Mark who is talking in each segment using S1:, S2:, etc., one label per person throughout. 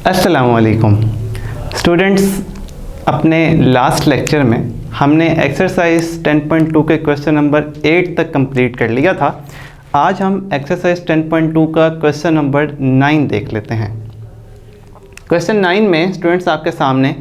S1: अस्सलामुअलैकुम स्टूडेंट्स, अपने last lecture में हमने एक्सरसाइज 10.2 के क्वेश्चन नंबर 8 तक कंप्लीट कर लिया था। आज हम एक्सरसाइज 10.2 का क्वेश्चन नंबर 9 देख लेते हैं। क्वेश्चन 9 में स्टूडेंट्स आपके सामने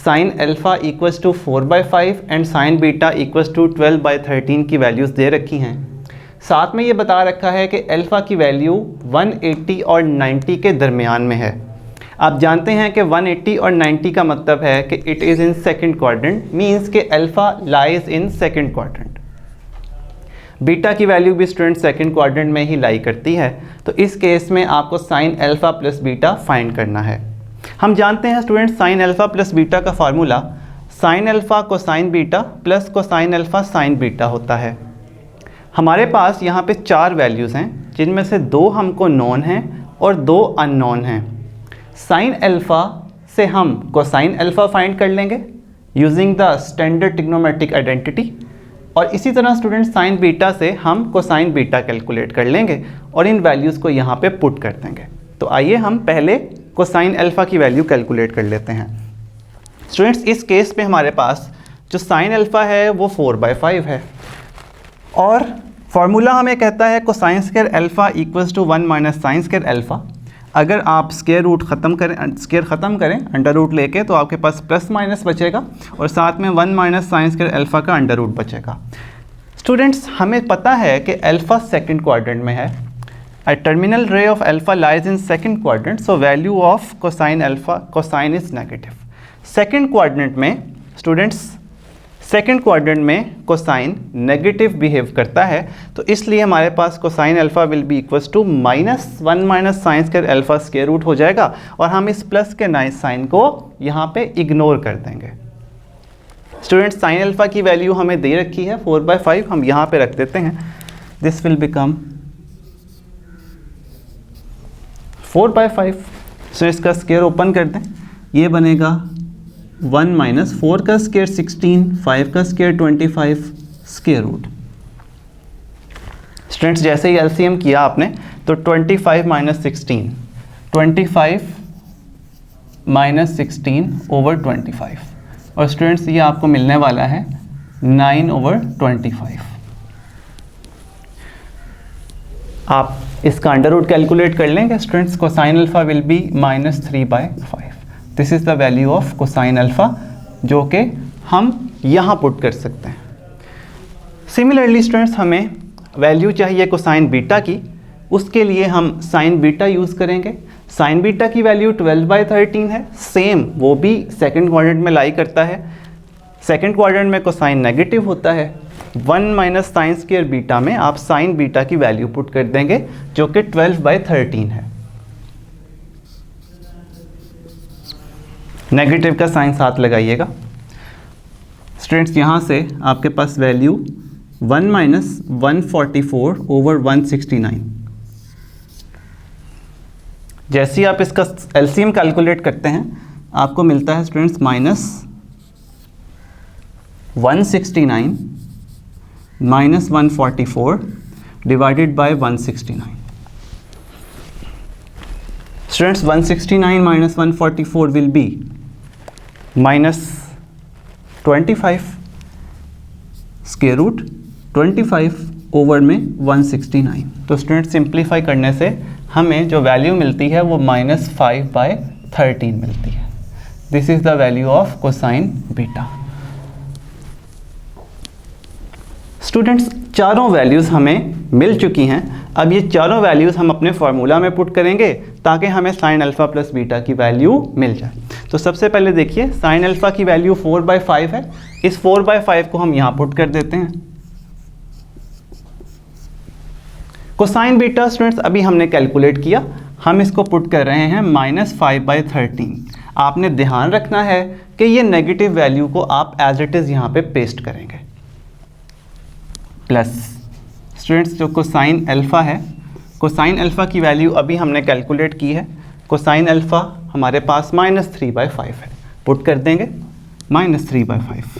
S1: sine alpha equals to 4/5 and sine beta equals to 12/13 की वैल्यूज़ दे रखी हैं। साथ में ये बता रखा है कि अल्फ़ा की वैल्यू 180 और 90 के दरमियान में है। आप जानते हैं कि 180 और 90 का मतलब है कि it is in second quadrant, means कि alpha lies in second quadrant. Beta की वैल्यू भी स्टूडेंट सेकंड क्वाड्रेंट में ही लाई करती है। तो इस केस में आपको sine alpha plus beta find करना है। हम जानते हैं student sine alpha plus beta का formula sine alpha cosine beta plus cosine alpha sine beta होता है। हमारे पास यहाँ पे 4 वैल्यूज़ हैं, जिनमें से 2 हमको नॉन हैं और 2 अननोन हैं। साइन अल्फ़ा से हम कोसाइन अल्फ़ा फाइंड कर लेंगे using the standard trigonometric identity, और इसी तरह स्टूडेंट साइन बीटा से हम कोसाइन बीटा कैलकुलेट कर लेंगे और इन वैल्यूज़ को यहाँ पे पुट कर देंगे। तो आइए हम पहले कोसाइन अल्फ़ा की वैल्यू कैलकुलेट कर लेते हैं। स्टूडेंट्स, इस केस में हमारे पास जो साइन अल्फ़ा है वो 4/5 है और फार्मूला हमें कहता है cosine square alpha equals to 1 minus sine square alpha. अगर आप स्क्वायर रूट ख़त्म करें अंडर रूट लेके, तो आपके पास प्लस माइनस बचेगा और साथ में 1 माइनस साइन स्क्वायर अल्फ़ा का अंडर रूट बचेगा। स्टूडेंट्स, हमें पता है कि अल्फ़ा सेकंड क्वाड्रेंट में है। A terminal ray of alpha lies in second quadrant, so value of cosine alpha cosine is negative. Second quadrant में स्टूडेंट्स सेकंड क्वाड्रेंट में कोसाइन नेगेटिव बिहेव करता है, तो इसलिए हमारे पास cosine alpha will be equals to -1 minus sine square alpha square root हो जाएगा और हम इस प्लस के नाइस साइन को यहाँ पे इग्नोर कर देंगे। स्टूडेंट्स, साइन अल्फ़ा की वैल्यू हमें दे रखी है 4/5, हम यहाँ पे रख देते हैं। This will become 4/5। सो इसका स्क्वायर ओपन कर दें, ये बनेगा 1 माइनस 4 का स्क्वायर 16, 5 का स्क्वायर 25 स्क्वायर रूट। स्टूडेंट्स, जैसे ही एलसीएम किया आपने तो 25 माइनस 16, 25 माइनस 16 ओवर 25, और स्टूडेंट्स ये आपको मिलने वाला है 9 ओवर 25। आप इसका अंडर रूट कैलकुलेट कर लेंगे students. Cosine alpha will B -3/5। This is the value of cosine alpha, जो कि हम यहाँ पुट कर सकते हैं। सिमिलरली स्टूडेंट्स, हमें वैल्यू चाहिए कोसाइन बीटा की, उसके लिए हम साइन बीटा यूज़ करेंगे। साइन बीटा की वैल्यू 12/13 है, सेम वो भी सेकंड क्वाड्रेंट में लाई करता है। सेकंड क्वाड्रेंट में कोसाइन नेगेटिव होता है। 1 माइनस साइन स्क्वायर बीटा में आप साइन बीटा की वैल्यू पुट कर देंगे, जो कि 12/13 है। नेगेटिव का साइन साथ लगाइएगा। स्टूडेंट्स, यहाँ से आपके पास वैल्यू 1 माइनस 144 ओवर 169। जैसे ही आप इसका एलसीएम कैलकुलेट करते हैं, आपको मिलता है students -169 minus 144 divided by 169। Students, 169 minus 144 will be -25 square root 25 over में 169। तो स्टूडेंट, सिंप्लीफाई करने से हमें जो वैल्यू मिलती है वो -5/13 मिलती है। This is the value of cosine beta. Students, चारों वैल्यूज़ हमें मिल चुकी हैं। अब ये चारों वैल्यूज़ हम अपने फार्मूला में पुट करेंगे ताकि हमें साइन अल्फ़ा प्लस बीटा की वैल्यू मिल जाए। तो सबसे पहले देखिए, साइन अल्फ़ा की वैल्यू 4/5 है। इस 4/5 को हम यहाँ पुट कर देते हैं। कोसाइन बीटा स्टूडेंट्स अभी हमने कैलकुलेट किया, हम इसको पुट कर रहे हैं -5/13। आपने ध्यान रखना है कि ये नेगेटिव वैल्यू को आप एज इट इज़ यहाँ पे पेस्ट करेंगे। प्लस स्टूडेंट्स, जो कोसाइन अल्फ़ा है, कोसाइन अल्फ़ा की वैल्यू अभी हमने कैलकुलेट की है। कोसाइन अल्फ़ा हमारे पास -3/5 है, पुट कर देंगे -3/5।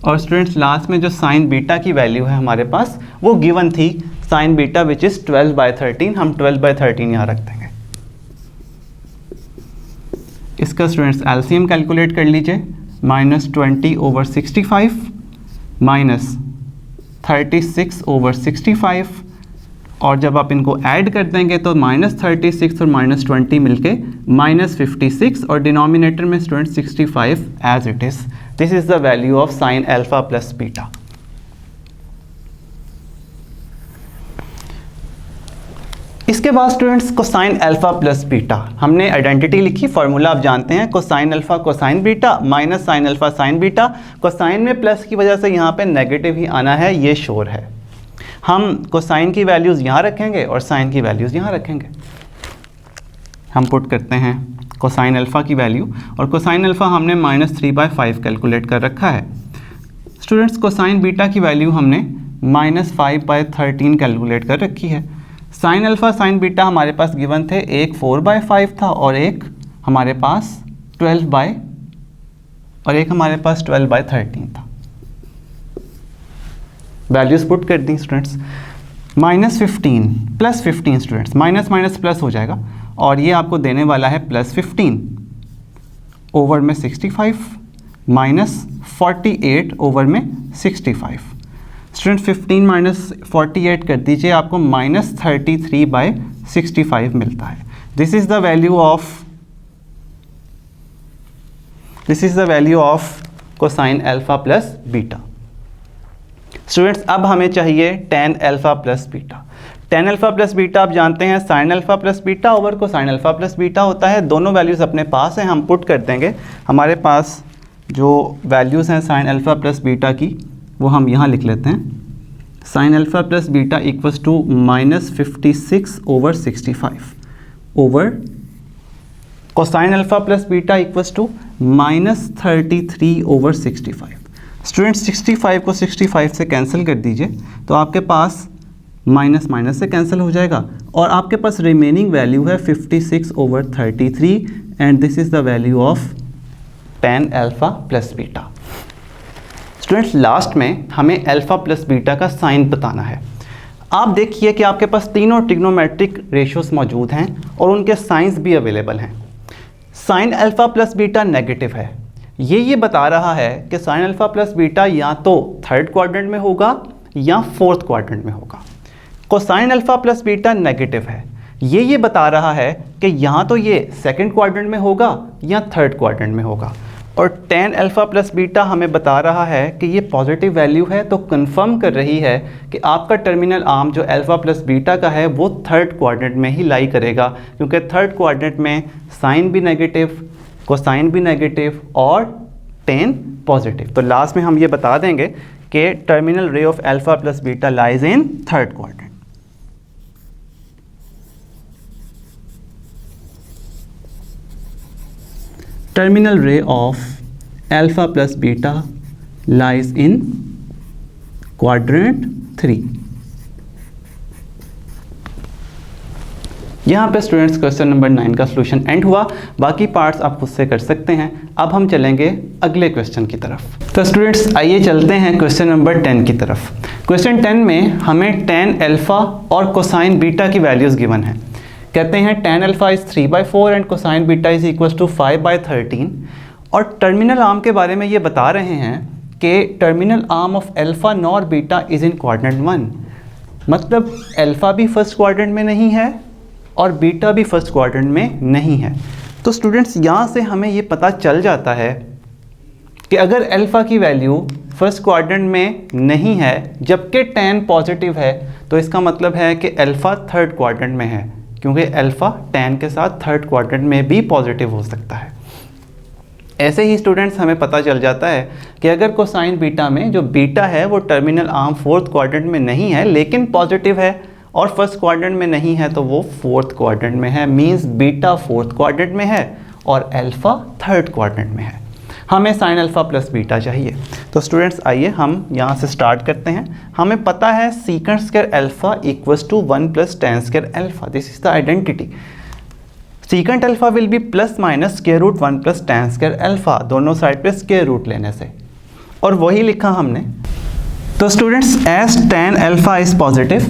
S1: और स्टूडेंट्स, लास्ट में जो साइन बीटा की वैल्यू है हमारे पास, वो गिवन थी साइन बीटा विच इज़ 12/13। हम 12/13 यहाँ रख देंगे। इसका स्टूडेंट्स एलसीएम कैलकुलेट कर लीजिए, -20/65 -36/65, और जब आप इनको ऐड कर देंगे तो -36 और -20 मिलके -56, और डिनोमिनेटर में student 65 as it is. This is the value of sine alpha plus beta. इसके बाद students cosine alpha plus beta, हमने आइडेंटिटी लिखी, फॉर्मूला आप जानते हैं, cosine alpha cosine beta minus sine alpha sine beta. Cosine में plus की वजह से यहाँ पे नेगेटिव ही आना है, ये श्योर है। हम कोसाइन की वैल्यूज़ यहाँ रखेंगे और साइन की वैल्यूज़ यहाँ रखेंगे। हम पुट करते हैं कोसाइन अल्फा की वैल्यू, और कोसाइन अल्फा हमने -3/5 कैलकुलेट कर रखा है। स्टूडेंट्स कोसाइन बीटा की वैल्यू हमने -5/13 कैलकुलेट कर रखी है। साइन अल्फा साइन बीटा हमारे पास गिवन थे, एक 4/5 था और एक हमारे पास 12/13 था। वैल्यूज पुट कर the students, -15 +15 students, minus minus plus हो जाएगा, और ये आपको देने वाला है +15 ओवर में 65 -48 ओवर में 65। स्टूडेंट 15 - 48 कर दीजिए, आपको -33/65 मिलता है। This is the value of cosine alpha plus beta. Students अब हमें चाहिए tan alpha plus beta. tan alpha plus beta आप जानते हैं sine alpha plus beta over cosine alpha plus beta होता है। दोनों वैल्यूज़ अपने पास हैं, हम पुट कर देंगे। हमारे पास जो वैल्यूज़ हैं साइन अल्फा प्लस बीटा की, वो हम यहाँ लिख लेते हैं। Sine alpha plus beta equals to -56/65 over cosine alpha plus beta equals to -33/65। Student 65 को 65 से कैंसिल कर दीजिए, तो आपके पास माइनस माइनस से कैंसिल हो जाएगा, और आपके पास रिमेनिंग वैल्यू है 56/33, and this is the value of tan alpha plus beta. Students last में हमें अल्फा प्लस बीटा का साइन बताना है। आप देखिए कि आपके पास तीनों ट्रिग्नोमेट्रिक रेशियोज मौजूद हैं और उनके साइंस भी अवेलेबल हैं। Sine alpha plus beta negative है, ये बता रहा है कि साइन अल्फा प्लस बीटा या तो थर्ड क्वाड्रेंट में होगा या फोर्थ क्वाड्रेंट में होगा। Cosine alpha plus beta negative है, ये बता रहा है कि यहाँ तो ये सेकंड क्वाड्रेंट में होगा या थर्ड क्वाड्रेंट में होगा। और tan अल्फा प्लस बीटा हमें बता रहा है कि ये पॉजिटिव वैल्यू है, तो कंफर्म कर रही है कि आपका टर्मिनल आर्म जो अल्फा प्लस बीटा का है वो थर्ड क्वाड्रेंट में ही लाई करेगा, क्योंकि थर्ड क्वाड्रेंट में साइन भी नेगेटिव, कोसाइन भी नेगेटिव और tan पॉजिटिव। तो लास्ट में हम ये बता देंगे कि terminal ray of alpha plus beta lies in third quadrant. Terminal ray of alpha plus beta lies in quadrant 3। यहाँ पे स्टूडेंट्स क्वेश्चन नंबर 9 का सॉल्यूशन एंड हुआ, बाकी पार्ट्स आप खुद से कर सकते हैं। अब हम चलेंगे अगले क्वेश्चन की तरफ। तो स्टूडेंट्स आइए चलते हैं क्वेश्चन नंबर 10 की तरफ। क्वेश्चन 10 में हमें tan अल्फा और कोसाइन बीटा की वैल्यूज़ गिवन है। कहते हैं tan alpha is 3/4 and cosine beta is equals to 5/13, और टर्मिनल आर्म के बारे में ये बता रहे हैं कि terminal arm of alpha nor beta is in quadrant 1। मतलब अल्फा भी फर्स्ट क्वाड्रेंट में नहीं है और बीटा भी फर्स्ट क्वाड्रेंट में नहीं है। तो स्टूडेंट्स यहाँ से हमें ये पता चल जाता है कि अगर अल्फा की वैल्यू फर्स्ट क्वाड्रेंट में नहीं है जबकि tan पॉजिटिव है, तो इसका मतलब है कि अल्फा थर्ड क्वाड्रेंट में है, क्योंकि अल्फा tan के साथ थर्ड क्वाड्रेंट में भी पॉजिटिव हो सकता है। ऐसे ही स्टूडेंट्स हमें पता चल जाता है कि अगर कोसाइन बीटा में जो बीटा है वो टर्मिनल आर्म फोर्थ क्वाड्रेंट में नहीं है लेकिन पॉजिटिव है और फर्स्ट क्वाड्रेंट में नहीं है, तो वो फोर्थ क्वाड्रेंट में है। मींस बीटा फोर्थ क्वाड्रेंट में है और अल्फा थर्ड क्वाड्रेंट में है। हमें साइन अल्फा प्लस बीटा चाहिए। तो स्टूडेंट्स आइए हम यहाँ से स्टार्ट करते हैं। हमें पता है secant square alpha equals to 1 + tan square alpha. This is the identity. Secant alpha will be plus minus square root 1 + tan square alpha, दोनों साइड पे स्क्वायर रूट लेने से, और वही लिखा हमने। तो students as tan alpha is positive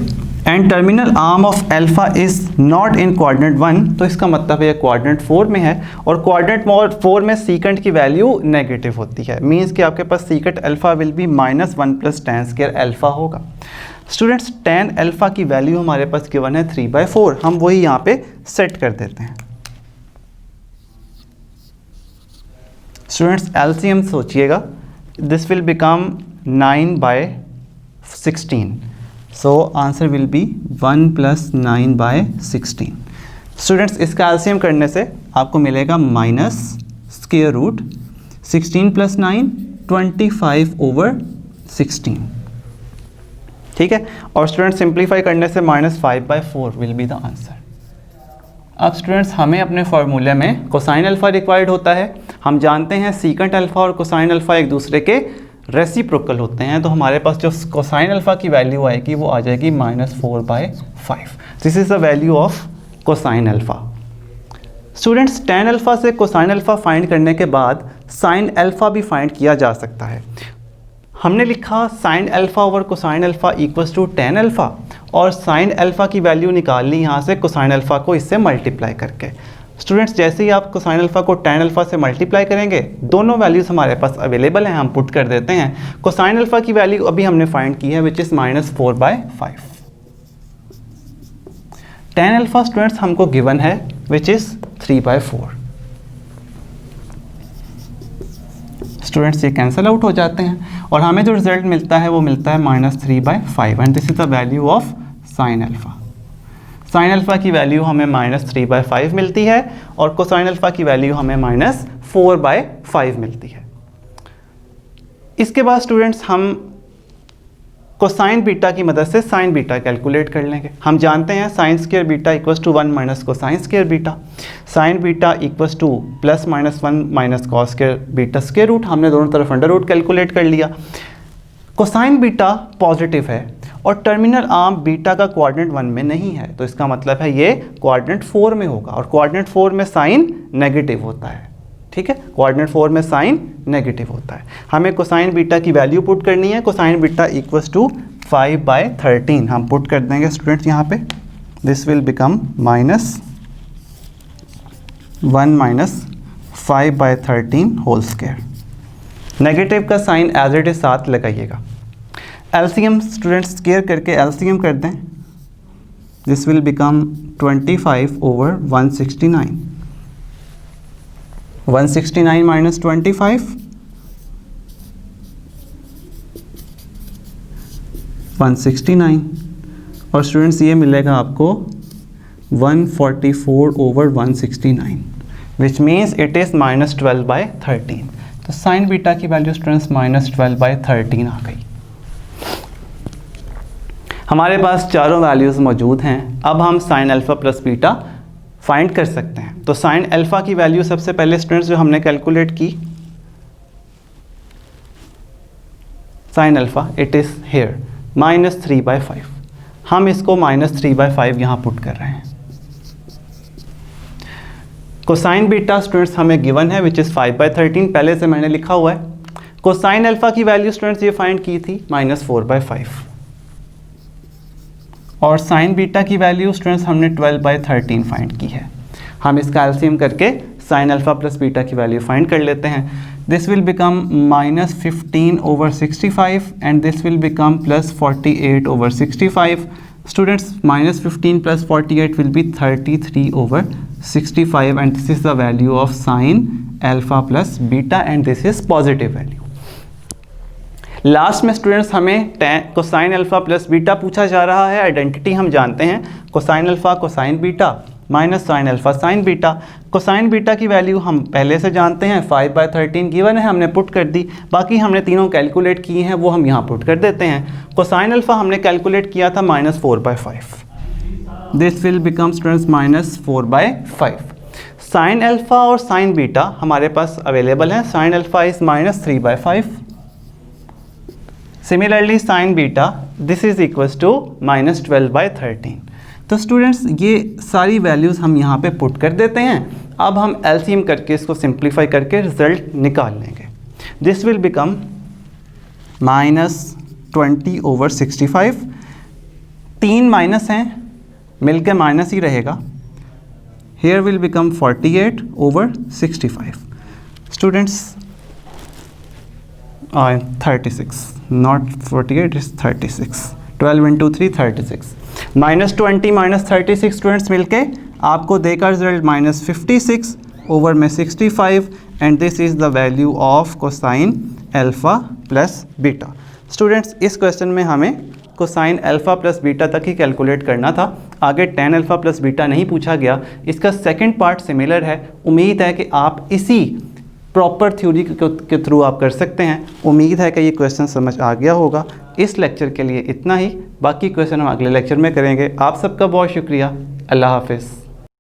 S1: and terminal arm of alpha is not in quadrant 1, तो इसका मतलब है क्वाड्रेंट 4 में है, और क्वाड्रेंट 4 में सीकेंट की वैल्यू नेगेटिव होती है, मीन्स कि आपके पास secant alpha will be -1 + tan square alpha होगा। स्टूडेंट्स tan अल्फा की वैल्यू हमारे पास गिवन है 3/4, हम वही यहाँ पे सेट कर देते हैं। स्टूडेंट्स एलसीएम सोचिएगा, this will become 9/16, so answer will be 1 + 9/16। Students इसका एलसीएम करने से आपको मिलेगा -√16 + 9 25/16, ठीक है। और स्टूडेंट्स सिंप्लीफाई करने से -5/4 विल बी द आंसर। अब स्टूडेंट्स हमें अपने फॉर्मूले में कोसाइन अल्फा रिक्वायर्ड होता है। हम जानते हैं सीकेंट अल्फा और कोसाइन अल्फा एक दूसरे के रेसिप्रोकल होते हैं, तो हमारे पास जो कोसाइन अल्फा की वैल्यू आएगी वो आ जाएगी -4/5। This is the value of cosine alpha. Students tan alpha से कोसाइन अल्फा फाइंड करने के बाद साइन अल्फा भी फाइंड किया जा सकता है। हमने लिखा sine alpha over cosine alpha equals to tan alpha, और साइन अल्फा की वैल्यू निकाल ली यहाँ से कोसाइन अल्फा को इससे मल्टीप्लाई करके। स्टूडेंट्स जैसे ही आप कोसाइन अल्फा को tan अल्फा से मल्टीप्लाई करेंगे, दोनों वैल्यूज़ हमारे पास अवेलेबल हैं, हम पुट कर देते हैं। कोसाइन अल्फा की वैल्यू अभी हमने फाइंड की है which is -4/5। tan alpha students हमको गिवन है विच इज़ 3/4। स्टूडेंट्स ये कैंसिल आउट हो जाते हैं और हमें जो रिजल्ट मिलता है वो मिलता है -3/5, and this is the value of sine alpha. Sign alpha की वैल्यू हमें -3/5 मिलती है और कोसाइन अल्फा की वैल्यू हमें -4/5 मिलती है। इसके बाद स्टूडेंट्स हम कोसाइन बीटा की मदद से साइन बीटा कैलकुलेट कर लेंगे। हम जानते हैं sine square beta equals to 1 - cosine square beta, sine beta equals to +-1 - cos square beta square root. हमने दोनों तरफ अंडर रूट कैलकुलेट कर लिया। कोसाइन बीटा पॉजिटिव है और टर्मिनल आर्म बीटा का क्वाड्रेंट 1 में नहीं है, तो इसका मतलब है ये क्वाड्रेंट 4 में होगा, और क्वाड्रेंट 4 में साइन नेगेटिव होता है, ठीक है। क्वाड्रेंट 4 में साइन नेगेटिव होता है। हमें कोसाइन बीटा की वैल्यू पुट करनी है। कोसाइन बीटा इक्वल्स टू 5/13 हम पुट कर देंगे स्टूडेंट्स यहाँ पे। This will become -1 - 5/13 whole square. Negative का साइन एज इट इज साथ लगाइएगा। एलसीएम स्टूडेंट्स स्क्वायर करके एलसीएम कर दें। This will become 25/169। 169 - 25 169, और स्टूडेंट्स ये मिलेगा आपको 144/169 विच मीन्स इट इज़ -12/13। तो साइन बीटा की वैल्यू स्टूडेंट्स -12/13 आ गई। हमारे पास चारों वैल्यूज़ मौजूद हैं। अब हम sign alpha plus beta find कर सकते हैं। तो साइन अल्फा की वैल्यू सबसे पहले स्टूडेंट्स जो हमने कैलकुलेट की, sine alpha it is here -3/5। हम इसको -3/5 यहाँ पुट कर रहे हैं। कोसाइन बीटा स्टूडेंट्स हमें गिवन है विच इज़ 5/13, पहले से मैंने लिखा हुआ है। कोसाइन अल्फा की वैल्यू स्टूडेंट्स ये फाइंड की थी -4/5, और साइन बीटा की वैल्यू स्टूडेंट्स हमने 12/13 फाइंड की है। हम इसका एलसीएम करके साइन अल्फा प्लस बीटा की वैल्यू फाइंड कर लेते हैं। This will become -15/65 and this will become +48/65। Students -15 + 48 will be 33/65 and this is the value of sine alpha plus beta and this is positive value. Last में students हमें cosine alpha plus beta पूछा जा रहा है। Identity हम जानते हैं, cosine alpha cosine beta minus sine alpha sine beta. Cosine beta की वैल्यू हम पहले से जानते हैं, 5/13 गिवन है, हमने पुट कर दी। बाकी हमने तीनों कैलकुलेट किए हैं, वो हम यहाँ पुट कर देते हैं। कोसाइन अल्फा हमने कैलकुलेट किया था -4/5। This will become students -4/5। Sine alpha और साइन बीटा हमारे पास अवेलेबल हैं। Sine alpha is -3/5। Similarly sine beta this is equals to -12/13। तो स्टूडेंट्स ये सारी वैल्यूज़ हम यहाँ पे पुट कर देते हैं। अब हम एलसीएम करके इसको सिंप्लीफाई करके रिजल्ट निकाल लेंगे। दिस विल बिकम -20/65 3 माइनस हैं, मिल के माइनस ही रहेगा. Here will become 48 over 65. Students, 36, not 48, it's 36. 12 into 3, 36. Minus 20 minus 36 students मिलके आपको देगा रिजल्ट -56 ओवर में 65 and this is the value of cosine alpha plus beta. Students इस क्वेश्चन में हमें कोसाइन अल्फ़ा प्लस बीटा तक ही कैलकुलेट करना था, आगे tan अल्फ़ा प्लस बीटा नहीं पूछा गया. इसका सेकंड पार्ट सिमिलर है. उम्मीद है कि आप इसी प्रॉपर थ्योरी के थ्रू आप कर सकते हैं. उम्मीद है कि ये क्वेश्चन समझ आ गया होगा. इस लेक्चर के लिए इतना ही, बाकी क्वेश्चन हम अगले लेक्चर में करेंगे. आप सबका बहुत शुक्रिया. अल्लाह हाफिज़.